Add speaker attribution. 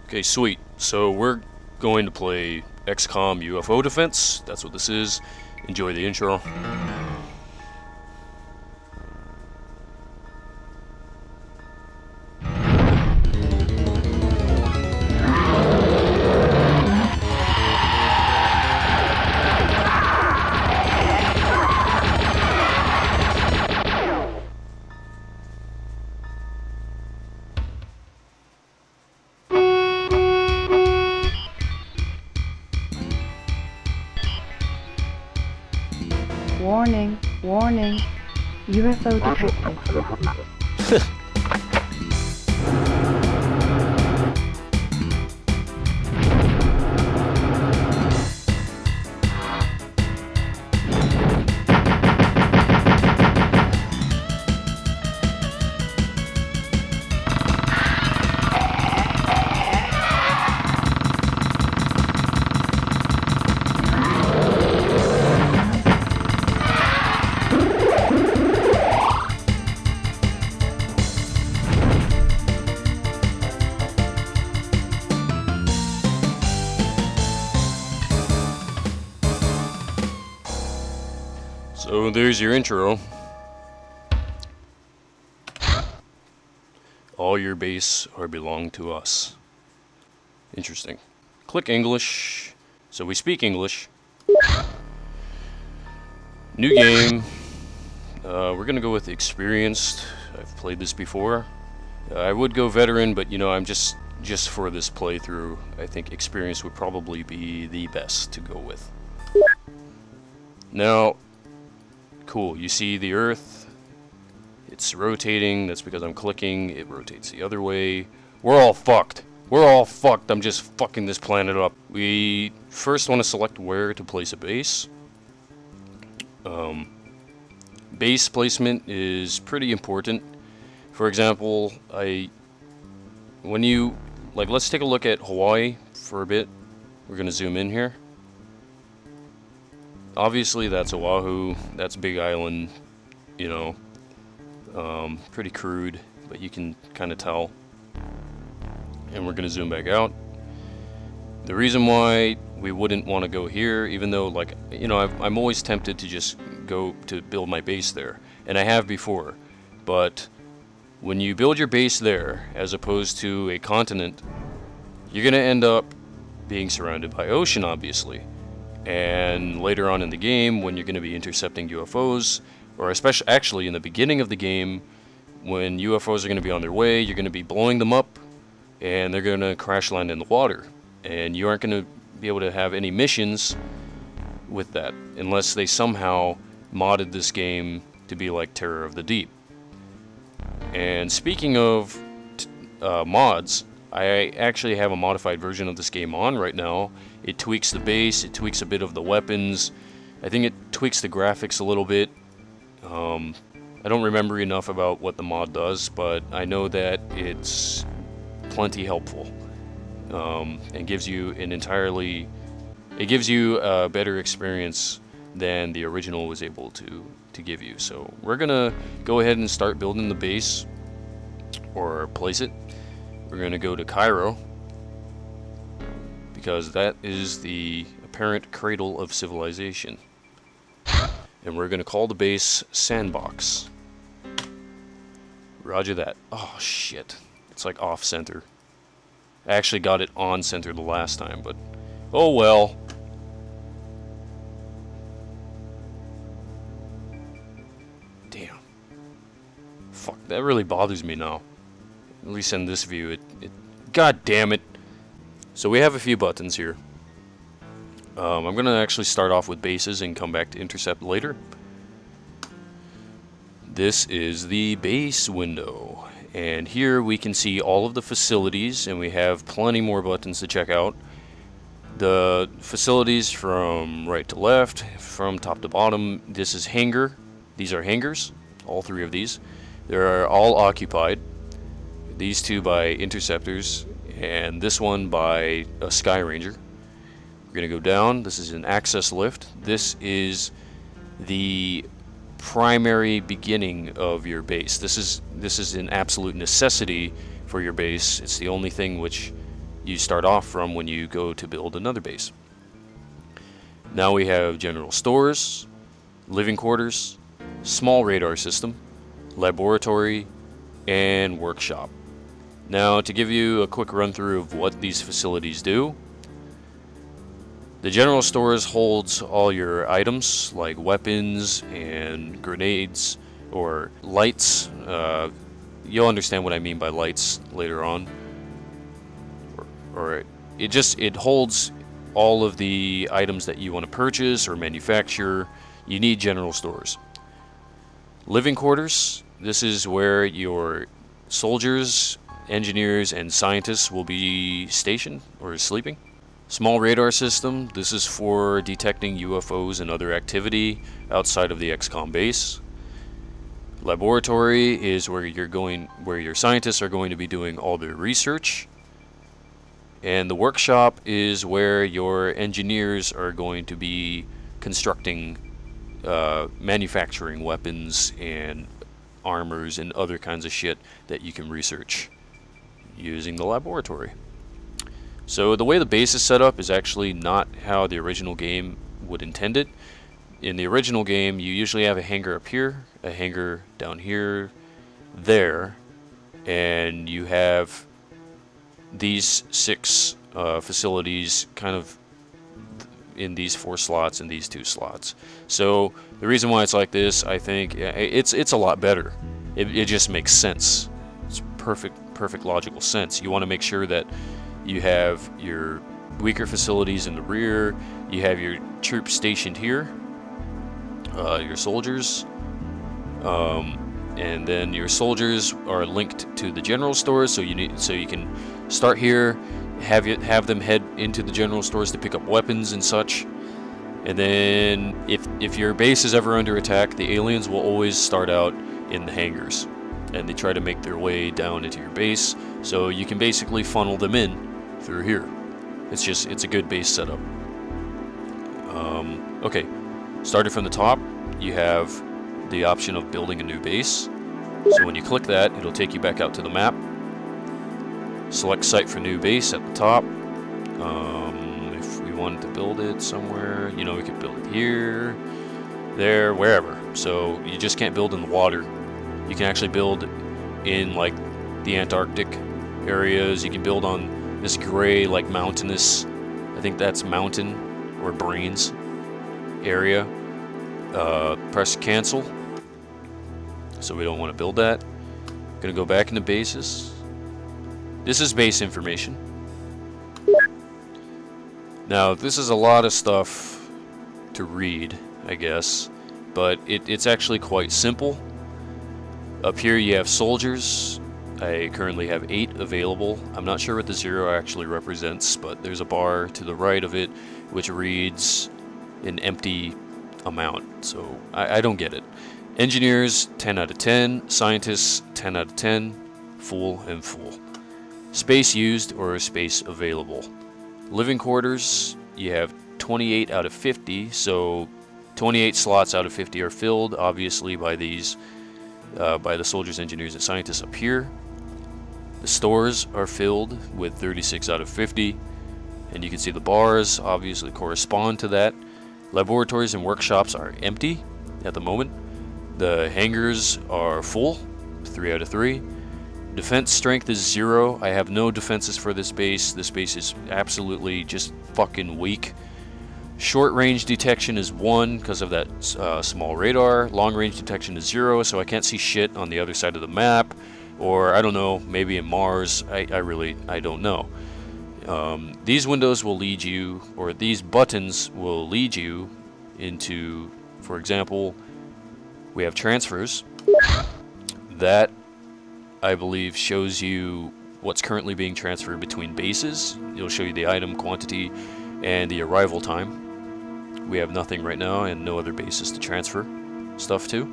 Speaker 1: Okay, sweet. So we're going to play XCOM UFO Defense. That's what this is. Enjoy the intro.
Speaker 2: Warning, warning, UFO detected.
Speaker 1: So there's your intro. All your base are belong to us. Interesting. Click English. So we speak English. New game. We're gonna go with experienced. I've played this before. I would go veteran, but you know, I'm just for this playthrough, I think experienced would probably be the best to go with. Now, cool, you see the Earth, it's rotating, that's because I'm clicking, it rotates the other way. We're all fucked. We're all fucked, I'm just fucking this planet up. We first want to select where to place a base. Base placement is pretty important. For example, let's take a look at Hawaii for a bit. We're gonna zoom in here. Obviously that's Oahu, that's Big Island, you know, pretty crude, but you can kind of tell. And we're gonna zoom back out. The reason why we wouldn't want to go here, even though, like, you know, I'm always tempted to just go to build my base there, and I have before, but when you build your base there, as opposed to a continent, you're gonna end up being surrounded by ocean, obviously. And later on in the game, when you're going to be intercepting UFOs, or especially actually in the beginning of the game, when UFOs are going to be on their way, you're going to be blowing them up, and they're going to crash land in the water. And you aren't going to be able to have any missions with that, unless they somehow modded this game to be like Terror of the Deep. And speaking of mods, I actually have a modified version of this game on right now. It tweaks the base, it tweaks a bit of the weapons. I think it tweaks the graphics a little bit. I don't remember enough about what the mod does, but I know that it's plenty helpful. And gives you a better experience than the original was able to give you. So we're gonna go ahead and start building the base, or place it. We're going to go to Cairo, because that is the apparent cradle of civilization. And we're going to call the base Sandbox. Roger that. Oh shit. It's like off center. I actually got it on center the last time, but oh well. Damn. Fuck, that really bothers me now. At least in this view, God damn it. So we have a few buttons here. I'm going to actually start off with bases and come back to intercept later. This is the base window. And here we can see all of the facilities, and we have plenty more buttons to check out. The facilities from right to left, from top to bottom. This is Hangar. These are hangars, all three of these. They're all occupied. These two by interceptors, and this one by a Sky Ranger. We're going to go down. This is an access lift. This is the primary beginning of your base. This is an absolute necessity for your base. It's the only thing which you start off from when you go to build another base. Now we have general stores, living quarters, small radar system, laboratory, and workshop. Now, to give you a quick run through of what these facilities do, the general stores holds all your items like weapons and grenades or lights. You'll understand what I mean by lights later on. Or it holds all of the items that you want to purchase or manufacture. You need general stores. Living quarters, this is where your soldiers, engineers, and scientists will be stationed or sleeping. Small radar system, this is for detecting UFOs and other activity outside of the XCOM base. Laboratory is where your scientists are going to be doing all their research. And the workshop is where your engineers are going to be constructing, manufacturing weapons and armors and other kinds of shit that you can research using the laboratory. So the way the base is set up is actually not how the original game would intend it. In the original game, you usually have a hangar up here, a hangar down here, there, and you have these 6 facilities kind of in these 4 slots and these 2 slots. So the reason why it's like this, I think it's a lot better. It just makes sense. It's perfect logical sense. You want to make sure that you have your weaker facilities in the rear, you have your troops stationed here, your soldiers, and then your soldiers are linked to the general stores, so you can start here, have them head into the general stores to pick up weapons and such. And then if your base is ever under attack, the aliens will always start out in the hangars, and they try to make their way down into your base, so you can basically funnel them in through here. It's a good base setup. Okay, started from the top, you have the option of building a new base. So when you click that, it'll take you back out to the map. Select site for new base at the top. If we wanted to build it somewhere, we could build it here, there, wherever. So you just can't build in the water. You can actually build in like the Antarctic areas. You can build on this gray, like mountainous, I think that's mountain or brains area. Press cancel. So we don't want to build that. Gonna go back into bases. This is base information. Now this is a lot of stuff to read, I guess, but it's actually quite simple. Up here you have soldiers. I currently have 8 available. I'm not sure what the 0 actually represents, but there's a bar to the right of it which reads an empty amount, so I don't get it. Engineers, 10 out of 10. Scientists, 10 out of 10. Full and full. Space used or space available. Living quarters, you have 28 out of 50, so 28 slots out of 50 are filled, obviously, by these, by the soldiers, engineers, and scientists up here. The stores are filled with 36 out of 50, and you can see the bars obviously correspond to that. Laboratories and workshops are empty at the moment. The hangars are full, 3 out of 3. Defense strength is 0. I have no defenses for this base. This base is absolutely just fucking weak. Short range detection is 1 because of that small radar. Long range detection is 0, so I can't see shit on the other side of the map. Or, I don't know, maybe in Mars. I don't know. These windows will lead you, or these buttons will lead you into, for example, we have transfers. That, I believe, shows you what's currently being transferred between bases. It'll show you the item quantity and the arrival time. We have nothing right now and no other bases to transfer stuff to.